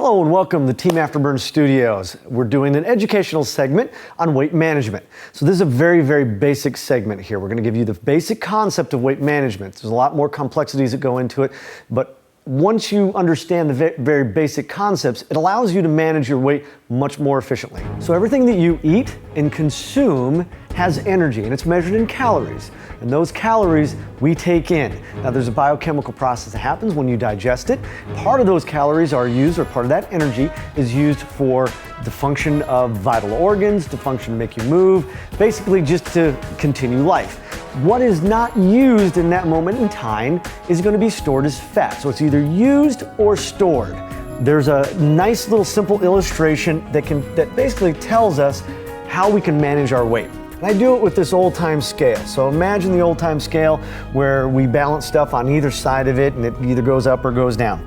Hello and welcome to Team Afterburn Studios. We're doing an educational segment on weight management. So this is a very, very basic segment here. We're going to give you the basic concept of weight management. There's a lot more complexities that go into it, but once you understand the very basic concepts, it allows you to manage your weight much more efficiently. So everything that you eat and consume has energy, and it's measured in calories. And those calories we take in. Now there's a biochemical process that happens when you digest it. Part of those calories are used, or part of that energy is used for the function of vital organs, the function to make you move, basically just to continue life. What is not used in that moment in time is going to be stored as fat. So it's either used or stored. There's a nice little simple illustration that basically tells us how we can manage our weight. And I do it with this old-time scale. So imagine the old-time scale where we balance stuff on either side of it and it either goes up or goes down.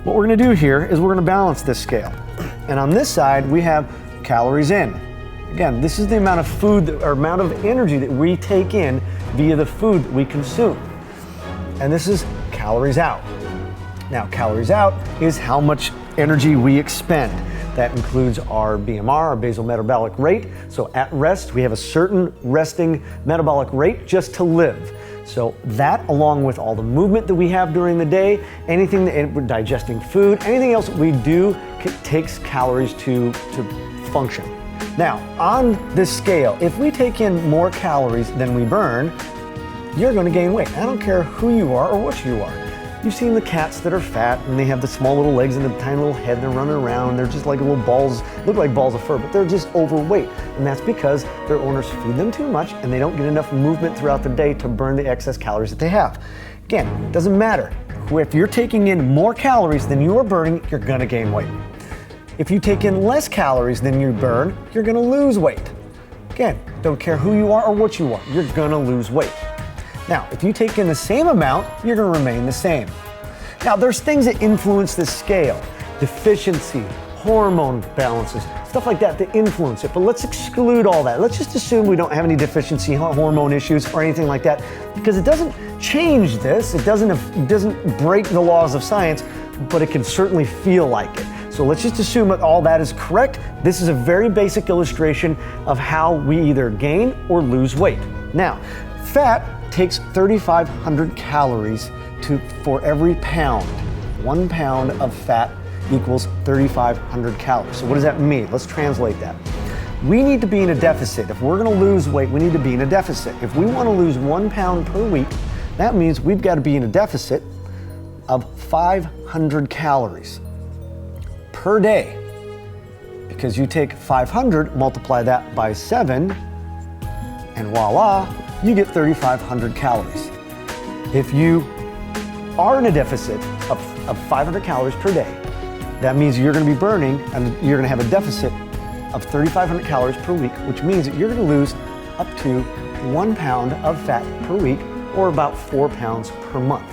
What we're going to do here is we're going to balance this scale. And on this side we have calories in. Again, this is the amount of food or amount of energy that we take in via the food that we consume. And this is calories out. Now, calories out is how much energy we expend. That includes our BMR, our basal metabolic rate. So at rest, we have a certain resting metabolic rate just to live. So that, along with all the movement that we have during the day, anything that we're digesting food, anything else that we do takes calories to function. Now, on this scale, if we take in more calories than we burn, you're going to gain weight. I don't care who you are or what you are. You've seen the cats that are fat and they have the small little legs and the tiny little head and they're running around. They're just like little balls, look like balls of fur, but they're just overweight. And that's because their owners feed them too much and they don't get enough movement throughout the day to burn the excess calories that they have. Again, it doesn't matter. If you're taking in more calories than you are burning, you're going to gain weight. If you take in less calories than you burn, you're going to lose weight. Again, don't care who you are or what you are, you're going to lose weight. Now, if you take in the same amount, you're going to remain the same. Now, there's things that influence this scale. Deficiency, hormone balances, stuff like that influence it. But let's exclude all that. Let's just assume we don't have any deficiency hormone issues or anything like that, because it doesn't change this. It doesn't break the laws of science, but it can certainly feel like it. So let's just assume that all that is correct. This is a very basic illustration of how we either gain or lose weight. Now, fat takes 3,500 calories for every pound. 1 pound of fat equals 3,500 calories. So what does that mean? Let's translate that. We need to be in a deficit. If we're going to lose weight, we need to be in a deficit. If we want to lose 1 pound per week, that means we've got to be in a deficit of 500 calories per day. Because you take 500, multiply that by 7, and voila, you get 3,500 calories. If you are in a deficit of 500 calories per day, that means you're going to be burning and you're going to have a deficit of 3,500 calories per week, which means that you're going to lose up to 1 pound of fat per week, or about 4 pounds per month.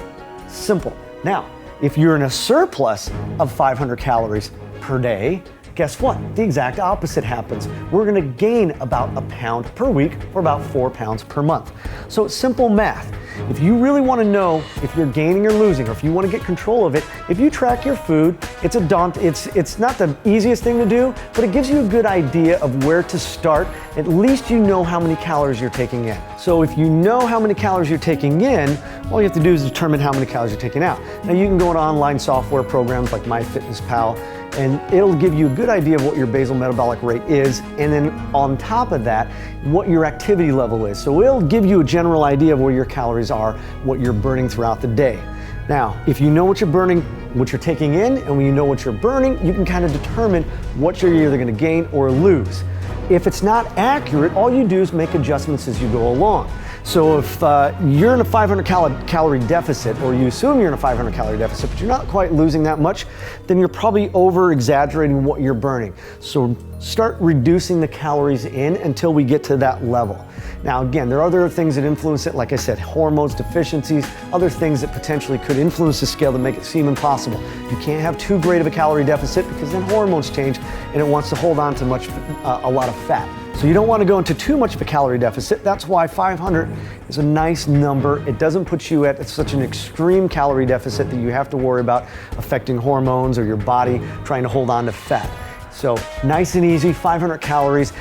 Simple. Now, if you're in a surplus of 500 calories per day, guess what? The exact opposite happens. We're going to gain about 1 pound per week, or about 4 pounds per month. So it's simple math. If you really want to know if you're gaining or losing, or if you want to get control of it, if you track your food, it's not the easiest thing to do, but it gives you a good idea of where to start. At least you know how many calories you're taking in. So if you know how many calories you're taking in, all you have to do is determine how many calories you're taking out. Now you can go to online software programs like MyFitnessPal, and it'll give you a good idea of what your basal metabolic rate is, and then on top of that, what your activity level is. So it'll give you a general idea of where your calories are, what you're burning throughout the day. Now, if you know what you're burning, what you're taking in, and when you know what you're burning, you can kind of determine what you're either going to gain or lose. If it's not accurate, all you do is make adjustments as you go along. So if you're in a 500 calorie deficit, or you assume you're in a 500 calorie deficit, but you're not quite losing that much, then you're probably over exaggerating what you're burning. So start reducing the calories in until we get to that level. Now again, there are other things that influence it, like I said, hormones, deficiencies, other things that potentially could influence the scale to make it seem impossible. You can't have too great of a calorie deficit, because then hormones change and it wants to hold on to a lot of fat. So you don't want to go into too much of a calorie deficit. That's why 500 is a nice number. It doesn't put you at such an extreme calorie deficit that you have to worry about affecting hormones or your body trying to hold on to fat. So nice and easy, 500 calories.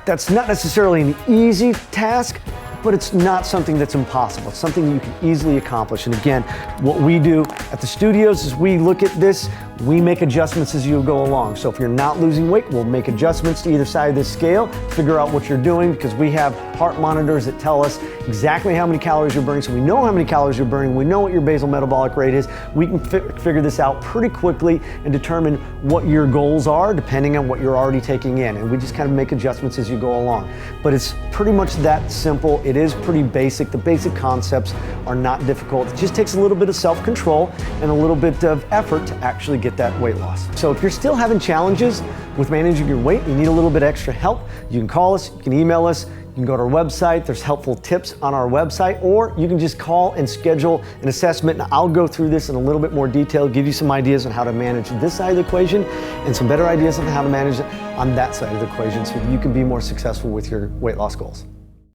That's not necessarily an easy task, but it's not something that's impossible. It's something you can easily accomplish. And again, what we do at the studios is we look at this, we make adjustments as you go along. So if you're not losing weight, we'll make adjustments to either side of this scale, figure out what you're doing, because we have heart monitors that tell us exactly how many calories you're burning. So we know how many calories you're burning, we know what your basal metabolic rate is. We can figure this out pretty quickly and determine what your goals are depending on what you're already taking in. And we just kind of make adjustments as you go along. But it's pretty much that simple. It is pretty basic. The basic concepts are not difficult. It just takes a little bit of self-control and a little bit of effort to actually get that weight loss. So if you're still having challenges with managing your weight, you need a little bit extra help, you can call us, you can email us, you can go to our website, there's helpful tips on our website, or you can just call and schedule an assessment, and I'll go through this in a little bit more detail, give you some ideas on how to manage this side of the equation and some better ideas on how to manage it on that side of the equation so you can be more successful with your weight loss goals.